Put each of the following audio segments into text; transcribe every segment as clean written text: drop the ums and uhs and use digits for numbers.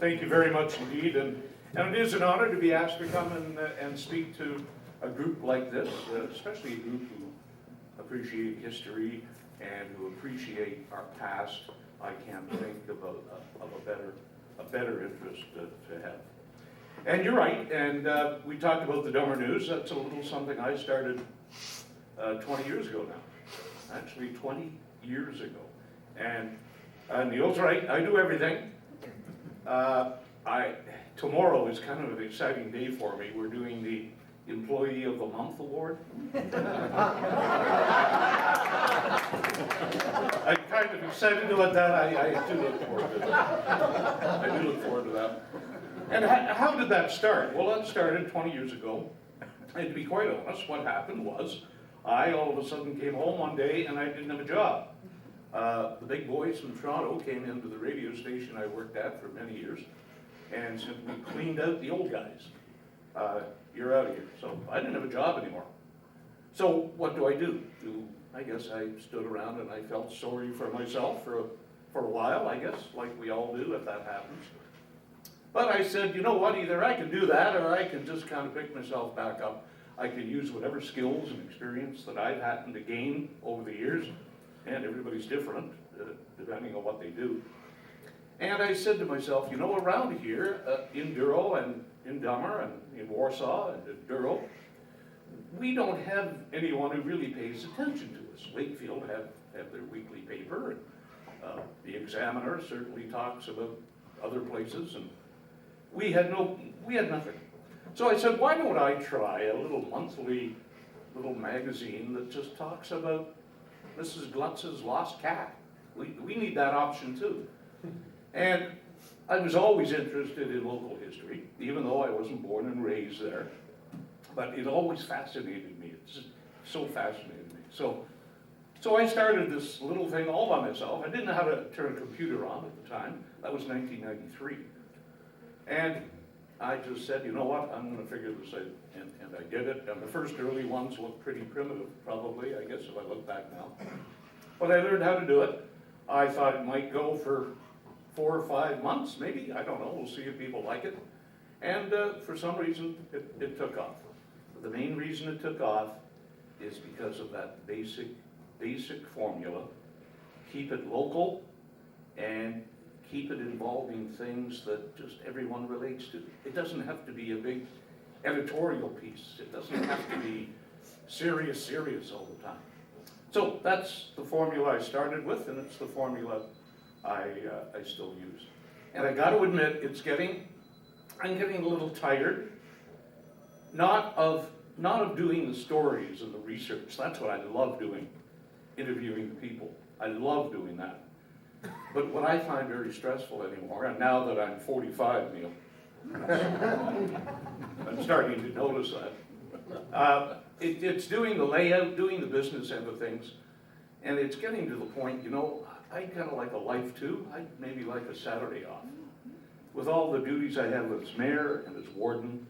thank you very much indeed, and it is an honor to be asked to come and speak to a group like this, especially a group who appreciate history and who appreciate our past. I can't think of a better interest to have. And you're right, and we talked about the Dummer News. That's a little something I started 20 years ago now. Actually 20 years ago. And Neil's right, I do everything. Tomorrow is kind of an exciting day for me. We're doing the Employee of the Month Award. I'm kind of excited about that. I do look forward to that. I do look forward to that. And how did that start? Well, that started 20 years ago. And to be quite honest, what happened was I all of a sudden came home one day and I didn't have a job. The big boys from Toronto came into the radio station I worked at for many years and simply cleaned out the old guys. You're out of here. So I didn't have a job anymore. So what do? I guess I stood around and I felt sorry for myself for a while, I guess, like we all do if that happens. But I said, you know what, either I can do that or I can just kind of pick myself back up. I can use whatever skills and experience that I've happened to gain over the years, and everybody's different depending on what they do. And I said to myself, you know, around here in Douro and in Dummer and in Warsaw and in Douro, we don't have anyone who really pays attention to us. Wakefield have their weekly paper, and the Examiner certainly talks about other places, and we had nothing. So I said, why don't I try a little monthly magazine that just talks about Mrs. Glutz's lost cat? We need that option too. And I was always interested in local history, even though I wasn't born and raised there. But it always fascinated me. It just so fascinated me. So I started this little thing all by myself. I didn't know how to turn a computer on at the time. That was 1993. And I just said, you know what, I'm going to figure this out. And I did it. And the first early ones looked pretty primitive, probably, I guess, if I look back now. But I learned how to do it. I thought it might go for 4 or 5 months, maybe. I don't know. We'll see if people like it. And for some reason, it took off. The main reason it took off is because of that basic formula. Keep it local and keep it involving things that just everyone relates to. It doesn't have to be a big editorial piece. It doesn't have to be serious all the time. So that's the formula I started with, and it's the formula I still use. And I got to admit, I'm getting a little tired, not of doing the stories and the research. That's what I love doing, interviewing people. I love doing that. But what I find very stressful anymore, and now that I'm 45, Neil, I'm starting to notice that. It's doing the layout, doing the business end of things, and it's getting to the point, you know, I kind of like a life too. I'd maybe like a Saturday off. With all the duties I have as mayor and as warden,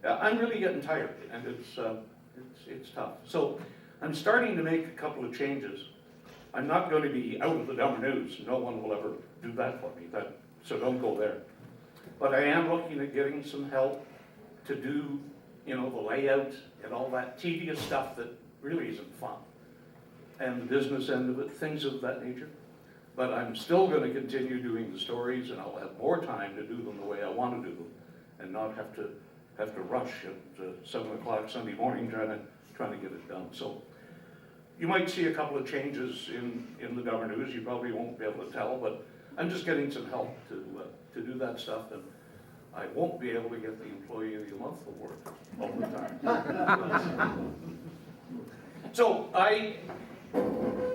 I'm really getting tired, and it's tough. So I'm starting to make a couple of changes. I'm not going to be out of the Dummer News. No one will ever do that for me, so don't go there. But I am looking at getting some help to do, you know, the layout and all that tedious stuff that really isn't fun. And the business end of it, things of that nature. But I'm still going to continue doing the stories, and I'll have more time to do them the way I want to do them, and not have to rush at 7 o'clock Sunday morning trying to get it done. So you might see a couple of changes in the Dummer News. You probably won't be able to tell, but I'm just getting some help to do that stuff, and I won't be able to get the Employee of the Month award all the time. So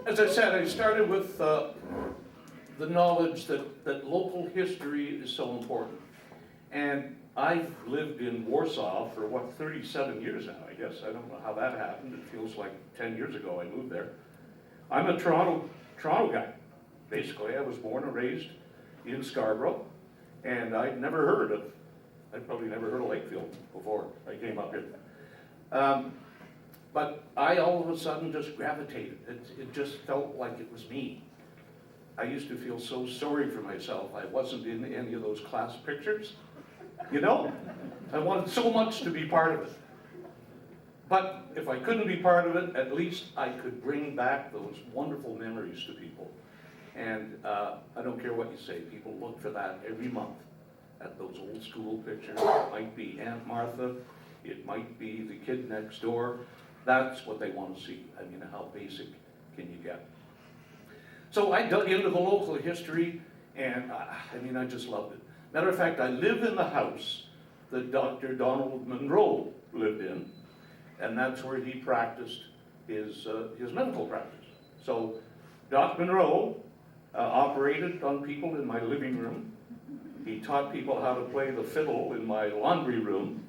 as I said, I started with the knowledge that local history is so important. And I've lived in Warsaw for 37 years now, I guess. I don't know how that happened. It feels like 10 years ago I moved there. I'm a Toronto guy. Basically, I was born and raised in Scarborough, and I'd probably never heard of Lakefield before I came up here. But I all of a sudden just gravitated. It just felt like it was me. I used to feel so sorry for myself I wasn't in any of those class pictures. You know? I wanted so much to be part of it. But if I couldn't be part of it, at least I could bring back those wonderful memories to people. And I don't care what you say, people look for that every month at those old school pictures. It might be Aunt Martha, it might be the kid next door. That's what they want to see. I mean, how basic can you get? So I dug into the local history, and I just loved it. Matter of fact, I live in the house that Dr. Donald Monroe lived in, and that's where he practiced his medical practice. So Doc Monroe operated on people in my living room. He taught people how to play the fiddle in my laundry room.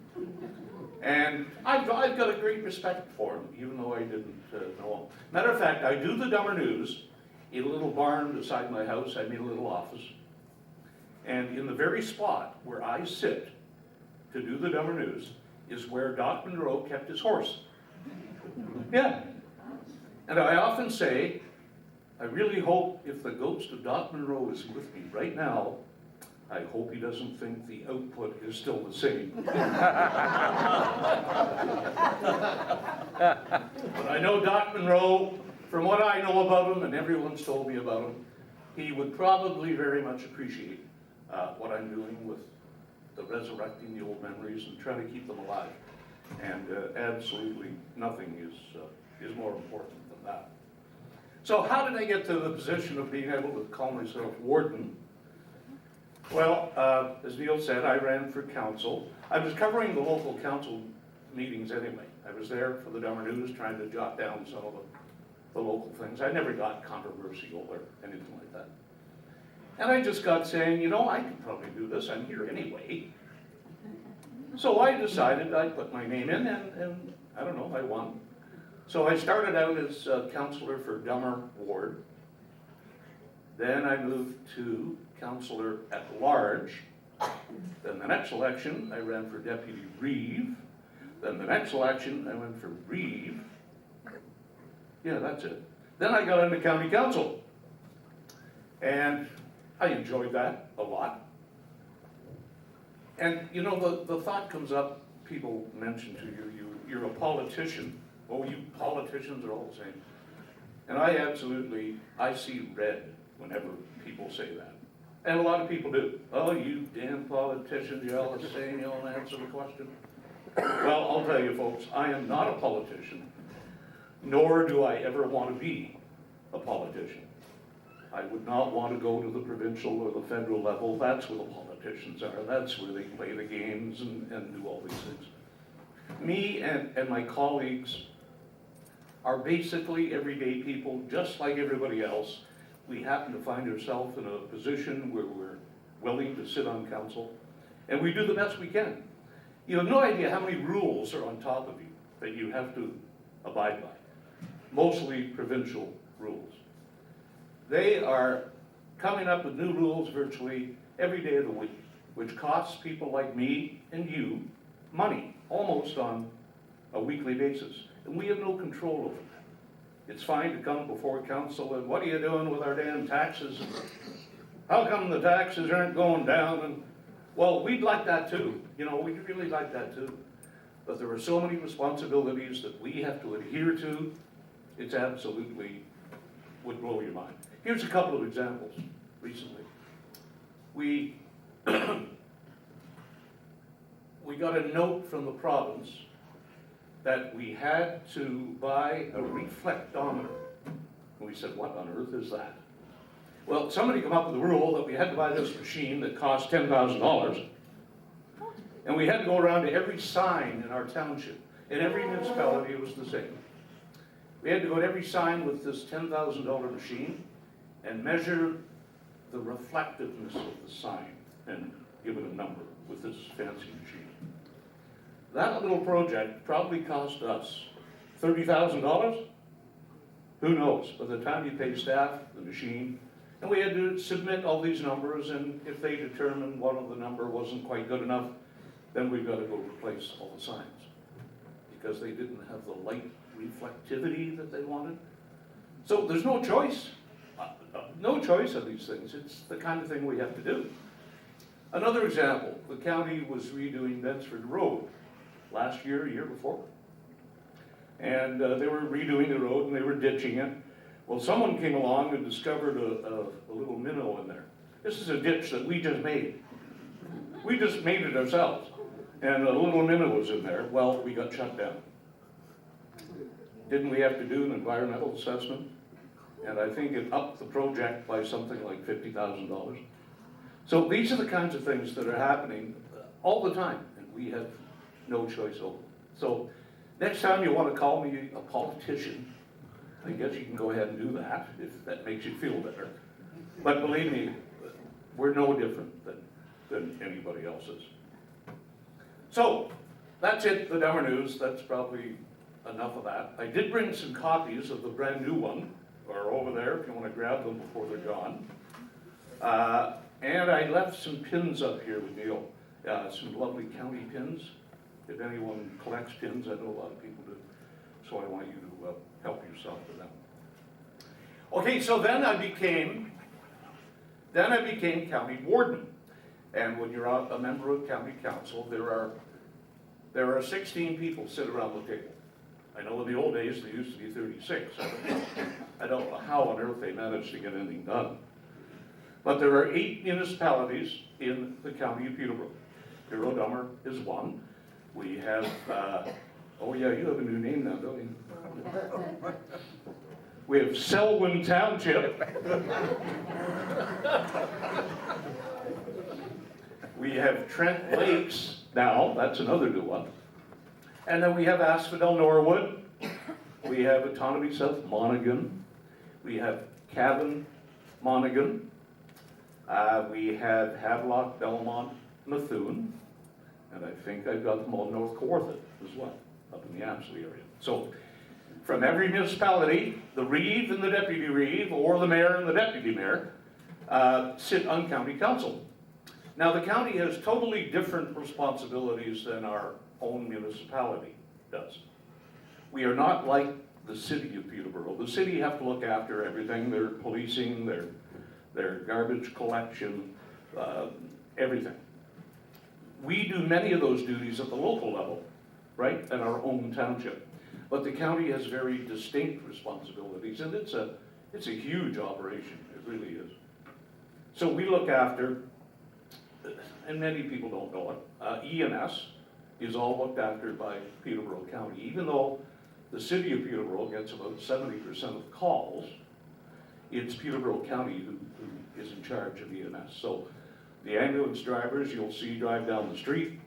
And I've got a great respect for him, even though I didn't know him. Matter of fact, I do the Dummer News in a little barn beside my house. I made a little office. And in the very spot where I sit to do the Dummer News is where Doc Monroe kept his horse. Yeah. And I often say, I really hope if the ghost of Doc Monroe is with me right now, I hope he doesn't think the output is still the same. But I know Doc Monroe, from what I know about him, and everyone's told me about him, he would probably very much appreciate what I'm doing with the resurrecting the old memories and trying to keep them alive. And absolutely nothing is more important than that. So how did I get to the position of being able to call myself warden? Well, as Neil said, I ran for council. I was covering the local council meetings anyway. I was there for the Dummer News, trying to jot down some of the local things. I never got controversial or anything like that. And I just got saying, you know, I could probably do this. I'm here anyway. So I decided I'd put my name in, and I don't know, I won. So I started out as councillor for Dummer Ward. Then I moved to councillor at large. Then the next election, I ran for deputy reeve. Then the next election, I went for reeve. Yeah, that's it. Then I got into county council. And I enjoyed that a lot. And you know, the thought comes up, people mention to you, you're a politician. Oh, you politicians are all the same. And I see red whenever people say that. And a lot of people do. Oh, you damn politicians, you're all the same, you don't answer the question. Well, I'll tell you folks, I am not a politician, nor do I ever want to be a politician. I would not want to go to the provincial or the federal level. That's where the politicians are. That's where they play the games and do all these things. Me and my colleagues are basically everyday people, just like everybody else. We happen to find ourselves in a position where we're willing to sit on council, and we do the best we can. You have no idea how many rules are on top of you that you have to abide by, mostly provincial rules. They are coming up with new rules virtually every day of the week, which costs people like me and you money, almost on a weekly basis, and we have no control over that. It's fine to come before council and what are you doing with our damn taxes? How come the taxes aren't going down? And well, we'd like that too. You know, we'd really like that too. But there are so many responsibilities that we have to adhere to. It's absolutely would blow your mind. Here's a couple of examples recently. We got a note from the province that we had to buy a reflectometer. And we said, what on earth is that? Well, somebody came up with a rule that we had to buy this machine that cost $10,000. And we had to go around to every sign in our township. In every municipality, it was the same. We had to go to every sign with this $10,000 machine and measure the reflectiveness of the sign and give it a number with this fancy machine. That little project probably cost us $30,000. Who knows? By the time you pay staff, the machine, and we had to submit all these numbers, and if they determined one of the number wasn't quite good enough, then we've got to go replace all the signs because they didn't have the light reflectivity that they wanted. So there's no choice. no choice of these things. It's the kind of thing we have to do. Another example, the county was redoing Bedford Road last year, year before. And they were redoing the road and they were ditching it. Well, someone came along and discovered a little minnow in there. This is a ditch that we just made. We just made it ourselves. And a little minnow was in there. Well, we got shut down. Didn't we have to do an environmental assessment? And I think it upped the project by something like $50,000. So these are the kinds of things that are happening all the time, and we have no choice over. So next time you want to call me a politician, I guess you can go ahead and do that if that makes you feel better. But believe me, we're no different than anybody else is. So that's it, the Dummer News. That's probably enough of that. I did bring some copies of the brand new one, or over there if you want to grab them before they're gone. And I left some pins up here with Neil, some lovely county pins. If anyone collects pins, I know a lot of people do, so I want you to help yourself with them. Okay, so then I became county warden. And when you're a member of county council, there are 16 people sit around the table. I know in the old days there used to be 36. I don't know how on earth they managed to get anything done. But there are 8 municipalities in the county of Peterborough. Dummer is one. We have, oh yeah, you have a new name now, don't you? We have Selwyn Township. We have Trent Lakes now, that's another new one. And then we have Asphodel Norwood. We have Autonomy South Monaghan. We have Cavan Monaghan. We have Havelock, Belmont, Methuen. And I think I've got them all North Kawartha as well, up in the Apsley area. So from every municipality, the reeve and the deputy reeve, or the mayor and the deputy mayor, sit on county council. Now the county has totally different responsibilities than our own municipality does. We are not like the city of Peterborough. The city have to look after everything, their policing, their garbage collection, everything. We do many of those duties at the local level, right, in our own township. But the county has very distinct responsibilities, and it's a huge operation, it really is. So we look after, and many people don't know it, E&S is all looked after by Peterborough County. Even though the city of Peterborough gets about 70% of calls, it's Peterborough County who is in charge of E&S. So the ambulance drivers you'll see drive down the street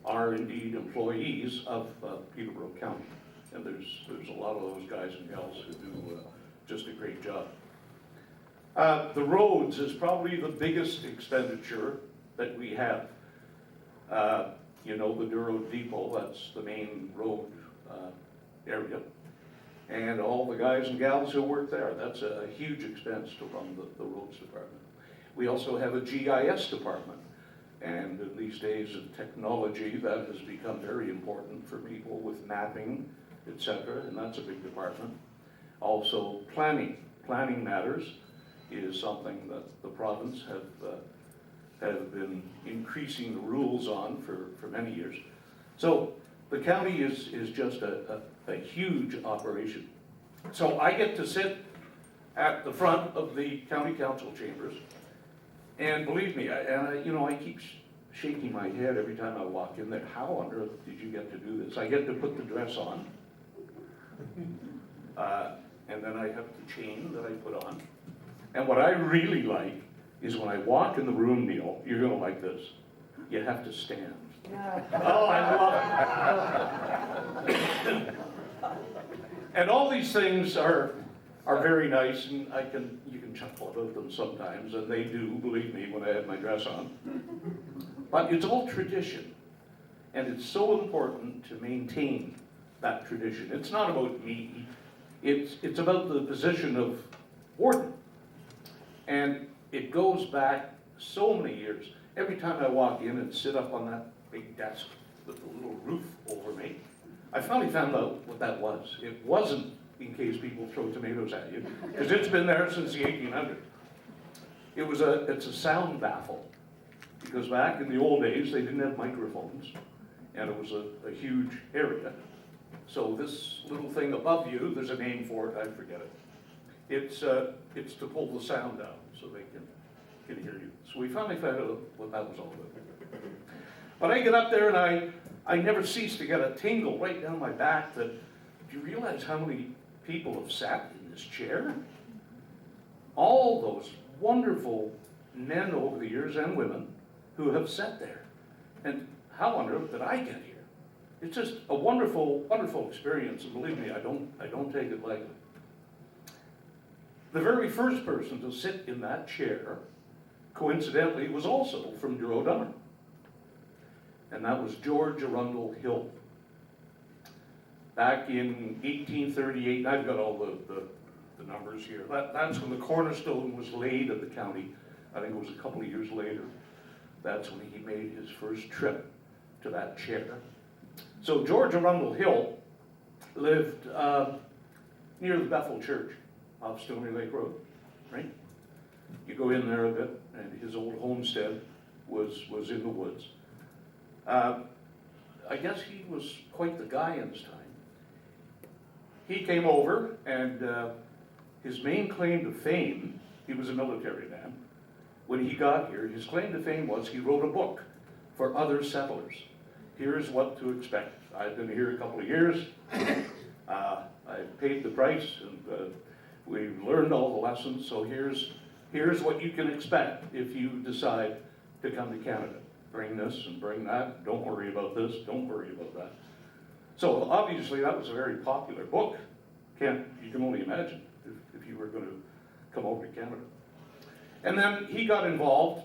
are indeed employees of Peterborough County. And there's a lot of those guys and gals who do just a great job. The roads is probably the biggest expenditure that we have. You know, the Duro Depot, that's the main road area. And all the guys and gals who work there, that's a huge expense to run the roads department. We also have a GIS department. And in these days of technology, that has become very important for people with mapping, etc., and that's a big department. Also, planning matters is something that the province have been increasing the rules on for many years. So the county is just a huge operation. So I get to sit at the front of the county council chambers, and believe me, I keep shaking my head every time I walk in there. How on earth did you get to do this? I get to put the dress on, and then I have the chain that I put on. And what I really like is when I walk in the room, Neil, you're gonna like this. You have to stand. Oh, I love it. And all these things are very nice, and you can chuckle about them sometimes, and they do, believe me, when I have my dress on. But it's all tradition, and it's so important to maintain that tradition. It's not about me, it's about the position of warden. And it goes back so many years. Every time I walk in and sit up on that big desk with the little roof over me, I finally found out what that was. It wasn't in case people throw tomatoes at you, because it's been there since the 1800s. It's a sound baffle, because back in the old days, they didn't have microphones, and it was a huge area. So this little thing above you, there's a name for it, I forget it. It's to pull the sound down so they can hear you. So we finally found out what that was all about. But I get up there and I never cease to get a tingle right down my back that, do you realize how many people have sat in this chair? All those wonderful men over the years and women who have sat there. And how on earth did I get here? It's just a wonderful, wonderful experience, and believe me, I don't take it lightly. The very first person to sit in that chair, coincidentally, was also from Duro-Dummer. And that was George Arundel Hill. Back in 1838, I've got all the numbers here. That's when the cornerstone was laid of the county. I think it was a couple of years later. That's when he made his first trip to that chair. So George Arundel Hill lived near the Bethel Church off Stony Lake Road, right? You go in there a bit, and his old homestead was in the woods. I guess he was quite the guy in his time. He came over, and his main claim to fame, he was a military man. When he got here, his claim to fame was he wrote a book for other settlers. Here's what to expect. I've been here a couple of years. I've paid the price, and we've learned all the lessons, so here's what you can expect if you decide to come to Canada. Bring this and bring that. Don't worry about this. Don't worry about that. So obviously that was a very popular book. You can only imagine if you were going to come over to Canada. And then he got involved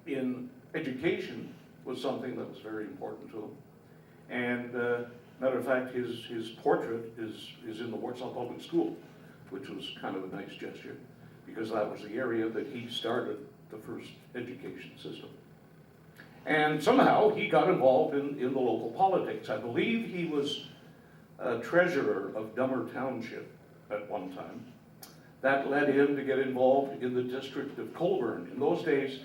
in education, was something that was very important to him. And matter of fact, his portrait is in the Warsaw Public School, which was kind of a nice gesture, because that was the area that he started the first education system. And somehow he got involved in the local politics. I believe he was treasurer of Dummer Township at one time. That led him to get involved in the district of Colborne. In those days,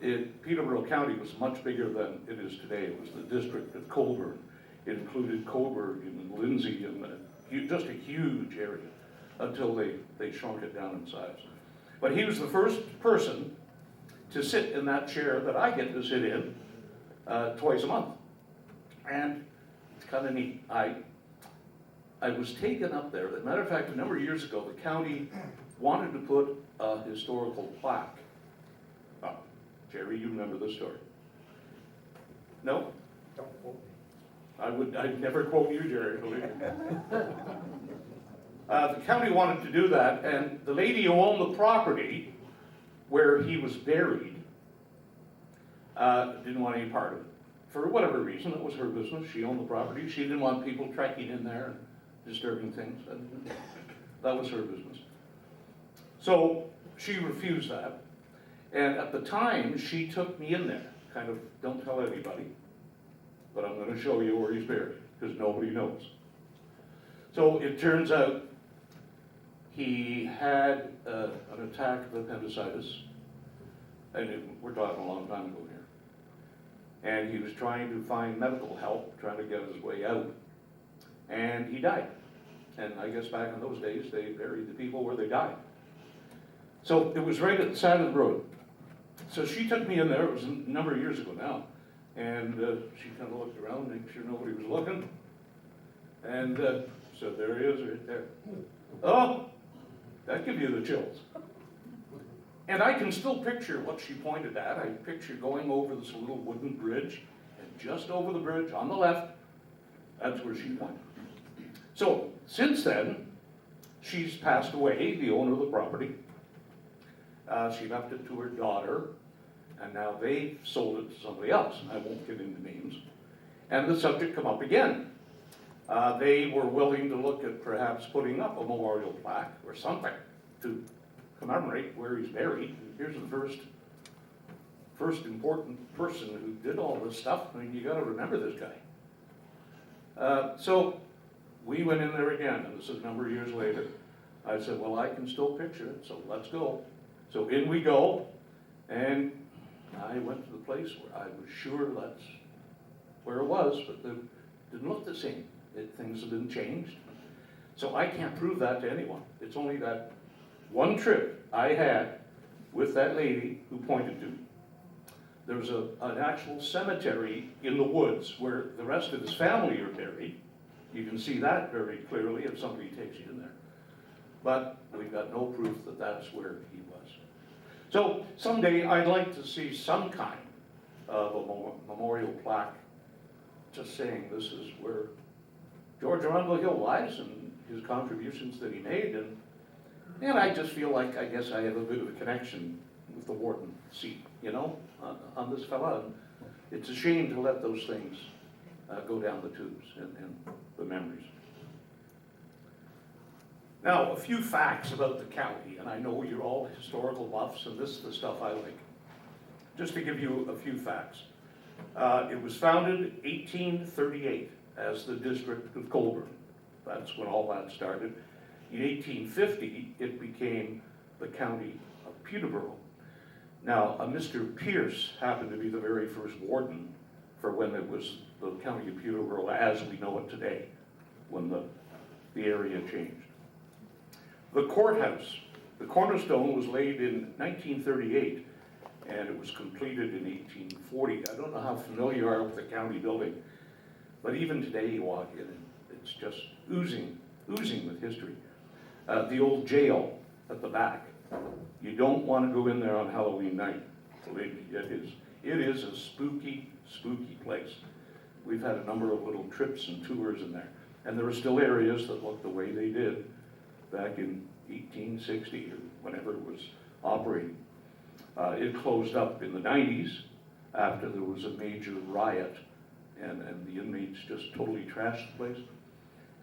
Peterborough County was much bigger than it is today. It was the district of Colborne. It included Cobourg and Lindsay and just a huge area until they shrunk it down in size. But he was the first person to sit in that chair that I get to sit in twice a month. And it's kind of neat. I was taken up there. As a matter of fact, a number of years ago, the county wanted to put a historical plaque. Oh, Jerry, you remember this story? No? Don't quote me. I'd never quote you, Jerry, believe me. The county wanted to do that, and the lady who owned the property where he was buried didn't want any part of it. For whatever reason, it was her business. She owned the property. She didn't want people trekking in there and disturbing things. That was her business. So she refused that. And at the time, she took me in there, kind of, don't tell anybody, but I'm going to show you where he's buried, because nobody knows. So it turns out he had an attack of appendicitis, and we're talking a long time ago here. And he was trying to find medical help, trying to get his way out, and he died. And I guess back in those days, they buried the people where they died. So it was right at the side of the road. So she took me in there, it was a number of years ago now, and she kind of looked around, making sure nobody was looking, and so there he is right there. Oh, that gives you the chills. And I can still picture what she pointed at. I picture going over this little wooden bridge, and just over the bridge on the left, that's where she pointed. So since then, she's passed away, the owner of the property. She left it to her daughter, and now they've sold it to somebody else, and I won't get into names. And the subject come up again. They were willing to look at perhaps putting up a memorial plaque or something to commemorate where he's buried. Here's the first important person who did all this stuff. I mean, you got to remember this guy. So we went in there again, and this is a number of years later. I said, well, I can still picture it, so let's go. So in we go, and I went to the place where I was sure that's where it was, but it didn't look the same. Things had been changed. So I can't prove that to anyone. It's only that one trip I had with that lady who pointed to me. There was an actual cemetery in the woods where the rest of his family are buried. You can see that very clearly if somebody takes you in there. But we've got no proof that that's where he was. So someday I'd like to see some kind of a memorial plaque just saying this is where George Arundel Hill lies and his contributions that he made. And I just feel like I guess I have a bit of a connection with the Warden seat, you know, on this fella. And it's a shame to let those things go down the tubes and the memories. Now, a few facts about the county, and I know you're all historical buffs, and this is the stuff I like. Just to give you a few facts. It was founded 1838 as the District of Colborne. That's when all that started. In 1850, it became the County of Peterborough. Now, Mr. Pierce happened to be the very first warden for when it was the County of Peterborough as we know it today, when the area changed. The courthouse, the cornerstone was laid in 1938, and it was completed in 1840. I don't know how familiar you are with the county building, but even today you walk in and it's just oozing with history. The old jail at the back. You don't want to go in there on Halloween night. Believe me, it is a spooky place. We've had a number of little trips and tours in there. And there are still areas that look the way they did back in 1860 or whenever it was operating. It closed up in the 90s after there was a major riot and the inmates just totally trashed the place.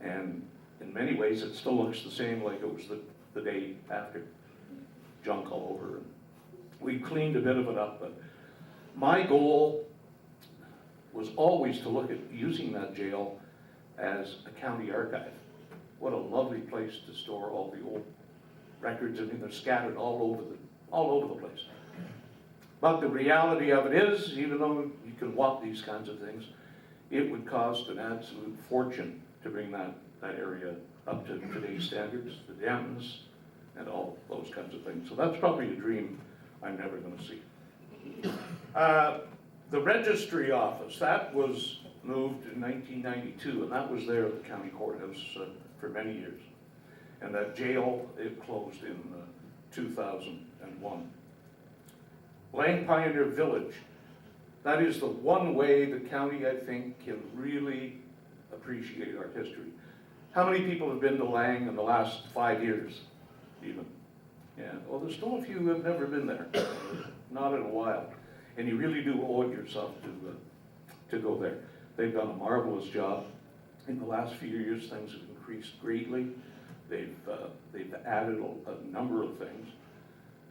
And in many ways it still looks the same like it was the day after. Junk all over. We cleaned a bit of it up, but my goal was always to look at using that jail as a county archive. What a lovely place to store all the old records. I mean, they're scattered all over the place. But the reality of it is, even though you can want these kinds of things, it would cost an absolute fortune to bring that area up to today's standards, the dampness, and all those kinds of things. So that's probably a dream I'm never going to see. The registry office, that was moved in 1992, and that was there at the county courthouse for many years. And that jail, it closed in 2001. Lang Pioneer Village, that is the one way the county, I think, can really appreciate our history. How many people have been to Lang in the last 5 years, even? Yeah, well, there's still a few who have never been there, not in a while. And you really do owe it yourself to go there. They've done a marvelous job. In the last few years, things have increased greatly. They've added a number of things.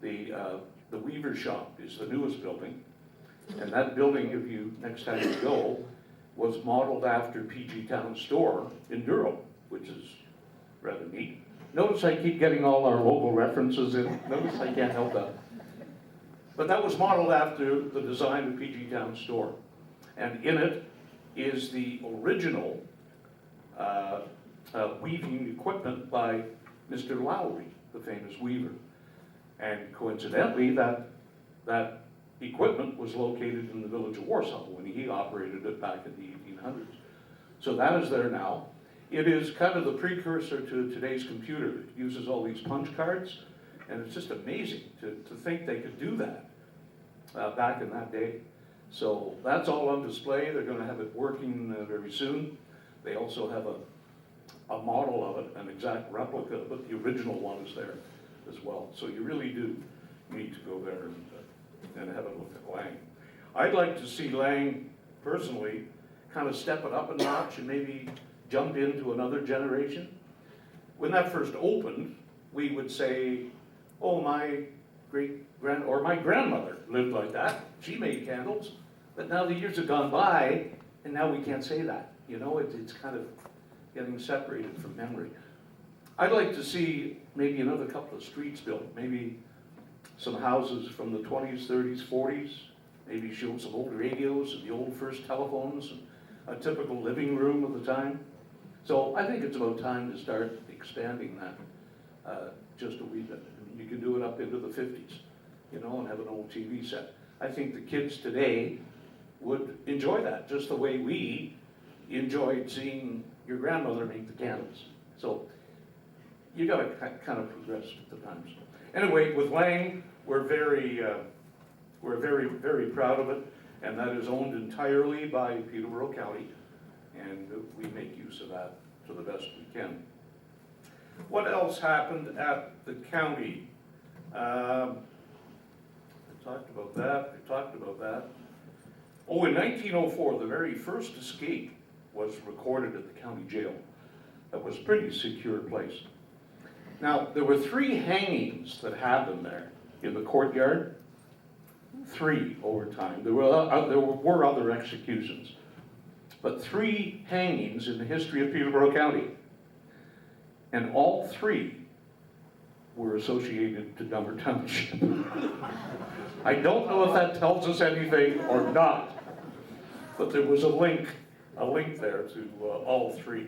The Weaver Shop is the newest building, and that building, if you next time you go, was modeled after PG Town Store in Durham, which is rather neat. Notice I keep getting all our local references in. Notice I can't help that. But that was modeled after the design of PG Town Store, and in it is the original weaving equipment by Mr. Lowry, the famous weaver. And coincidentally, that equipment was located in the village of Warsaw when he operated it back in the 1800s. So that is there now. It is kind of the precursor to today's computer. It uses all these punch cards, and it's just amazing to think they could do that back in that day. So that's all on display. They're going to have it working very soon. They also have a model of it, an exact replica, but the original one is there as well. So you really do need to go there and have a look at Lang. I'd like to see Lang, personally, kind of step it up a notch and maybe jump into another generation. When that first opened, we would say, oh, my grandmother lived like that. She made candles. But now the years have gone by, and now we can't say that. You know, it's kind of getting separated from memory. I'd like to see maybe another couple of streets built, maybe some houses from the 20s, 30s, 40s, maybe show some old radios and the old first telephones and a typical living room of the time. So I think it's about time to start expanding that just a wee bit. You can do it up into the 50s, you know, and have an old TV set. I think the kids today would enjoy that, just the way we enjoyed seeing your grandmother make the candles. So you gotta kind of progress with the times. Anyway, with Lang, we're very, very proud of it, and that is owned entirely by Peterborough County, and we make use of that to the best we can. What else happened at the county? I talked about that. Oh, in 1904, the very first escape was recorded at the county jail. That was a pretty secure place. Now, there were 3 hangings that happened there in the courtyard. 3 over time. There were other executions, but 3 hangings in the history of Peterborough County. And all 3 were associated to Dummer Township. I don't know if that tells us anything or not, but there was a link there to all 3.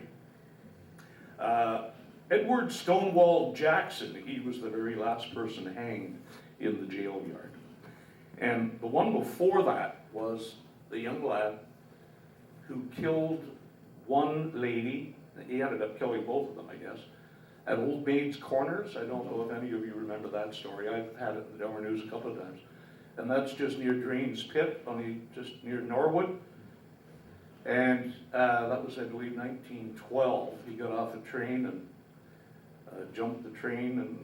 Edward Stonewall Jackson, he was the very last person hanged in the jail yard. And the one before that was the young lad who killed one lady. He ended up killing both of them, I guess, at Old Maid's Corners. I don't know if any of you remember that story. I've had it in the Delmer News a couple of times. And that's just near Drains Pit, only just near Norwood. And that was, I believe, 1912. He got off a train and jumped the train, and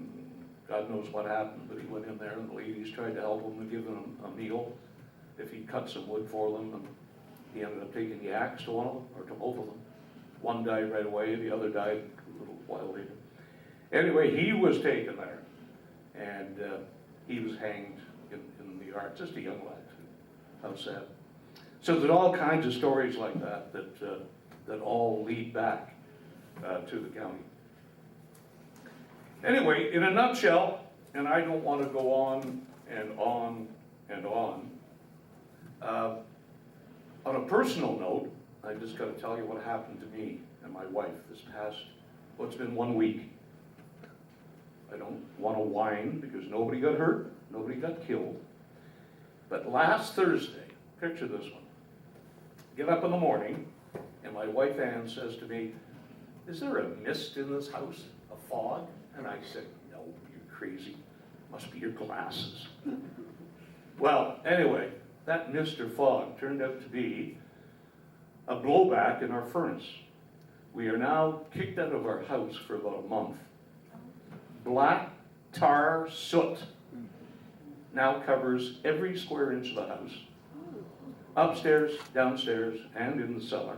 God knows what happened, but he went in there and the ladies tried to help him and give him a meal if he'd cut some wood for them, and he ended up taking the axe to one of them, or to both of them. One died right away, the other died a little while later. Anyway, he was taken there, and he was hanged in the yard, just a young lad. How sad. So there's all kinds of stories like that that all lead back to the county. Anyway, in a nutshell, and I don't want to go on and on and on, on a personal note, I just got to tell you what happened to me and my wife this past, well, it's been 1 week. I don't want to whine because nobody got hurt, nobody got killed. But last Thursday, picture this one. Get up in the morning, and my wife Ann says to me, "Is there a mist in this house, a fog?" And I said, "No, you're crazy. Must be your glasses." Well, anyway, that mist or fog turned out to be a blowback in our furnace. We are now kicked out of our house for about a month. Black tar soot now covers every square inch of the house, upstairs, downstairs, and in the cellar.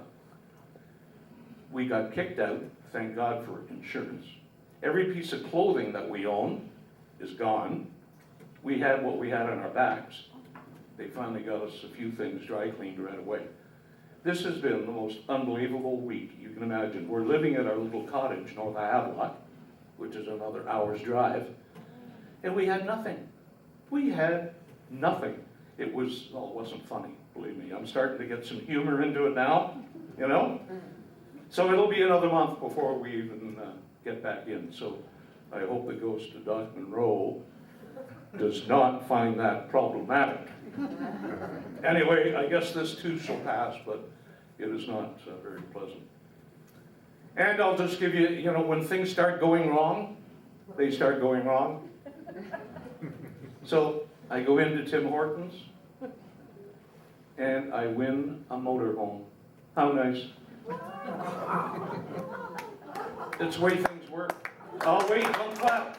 We got kicked out, thank God for insurance. Every piece of clothing that we own is gone. We had what we had on our backs. They finally got us a few things dry cleaned right away. This has been the most unbelievable week you can imagine. We're living at our little cottage north of Havelock, which is another hour's drive, and we had nothing. We had nothing. It wasn't funny, believe me. I'm starting to get some humor into it now, you know? So it'll be another month before we even get back in. So I hope the ghost of Doc Monroe does not find that problematic. Anyway, I guess this too shall pass, but it is not very pleasant. And I'll just give you, you know, when things start going wrong, they start going wrong. So I go into Tim Hortons, and I win a motorhome. How nice. It's the way things work. Oh, wait, don't clap.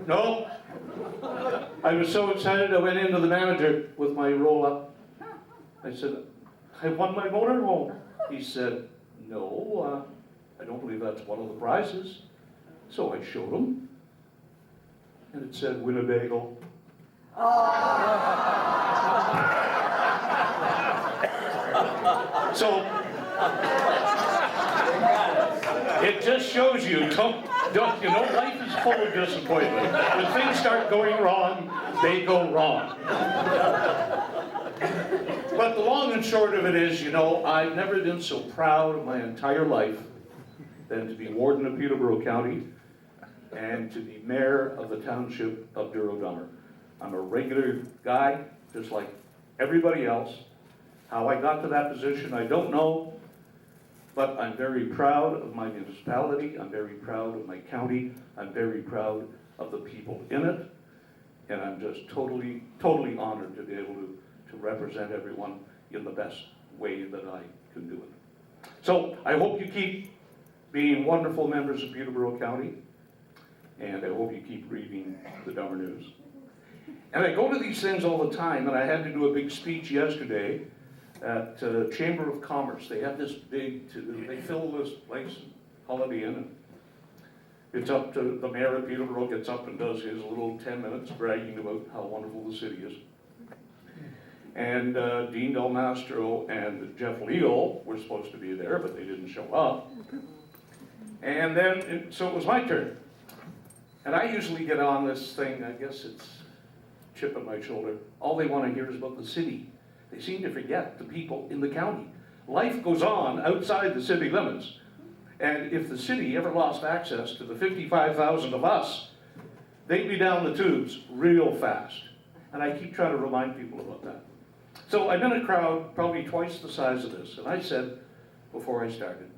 No. I was so excited I went into the manager with my roll-up. I said, "I won my motorhome." He said, "No, I don't believe that's one of the prizes." So I showed him, and it said Winnebago. So It just shows you, don't, you know, life is full of disappointment. When things start going wrong, they go wrong. But the long and short of it is, you know, I've never been so proud of my entire life than to be Warden of Peterborough County and to be Mayor of the Township of Duro-Dummer. I'm a regular guy, just like everybody else. How I got to that position, I don't know, but I'm very proud of my municipality, I'm very proud of my county, I'm very proud of the people in it, and I'm just totally honored to be able to represent everyone in the best way that I can do it. So I hope you keep being wonderful members of Peterborough County, and I hope you keep reading the Dummer News. And I go to these things all the time, and I had to do a big speech yesterday at Chamber of Commerce. They have this big, they fill this place, Holiday Inn, and it's up to, the mayor of Peterborough gets up and does his little 10 minutes bragging about how wonderful the city is. And Dean Del Mastro and Jeff Leal were supposed to be there, but they didn't show up. And then, so it was my turn. And I usually get on this thing, I guess it's chip on my shoulder. All they want to hear is about the city. They seem to forget the people in the county. Life goes on outside the city limits. And if the city ever lost access to the 55,000 of us, they'd be down the tubes real fast. And I keep trying to remind people about that. So I'm in a crowd probably twice the size of this, and I said before I started,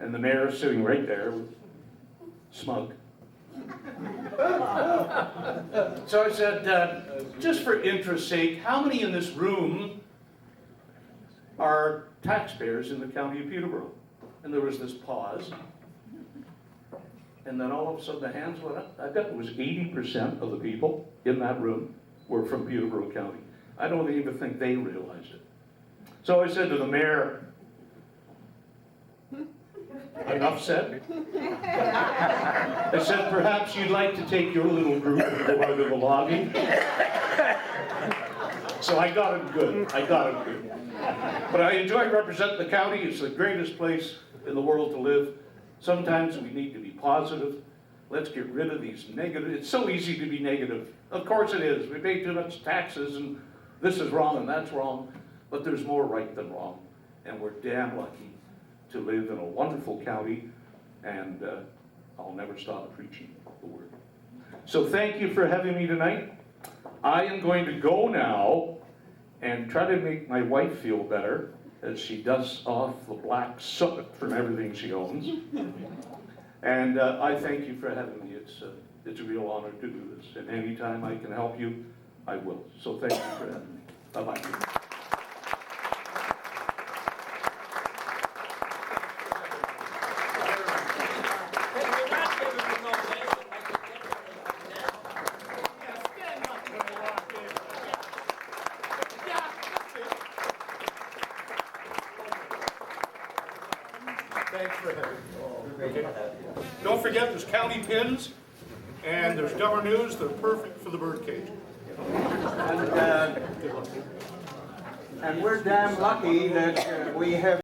and the mayor's sitting right there, smug. So I said, just for interest's sake, how many in this room are taxpayers in the county of Peterborough? And there was this pause. And then all of a sudden the hands went up. I bet it was 80% of the people in that room were from Peterborough County. I don't even think they realized it. So I said to the mayor, enough said. I said, perhaps you'd like to take your little group and go out of the lobby. So I got it good. But I enjoy representing the county. It's the greatest place in the world to live. Sometimes we need to be positive. Let's get rid of these negative. It's so easy to be negative. Of course it is. We pay too much taxes and this is wrong and that's wrong. But there's more right than wrong. And we're damn lucky to live in a wonderful county, and I'll never stop preaching the word. So thank you for having me tonight. I am going to go now and try to make my wife feel better as she dusts off the black soot from everything she owns. And I thank you for having me. It's a real honor to do this. And anytime I can help you, I will. So thank you for having me. Bye-bye. Thanks for having me. Okay. Don't forget, there's county pins and there's Dummer News. They're perfect for the birdcage. And we're damn lucky that we have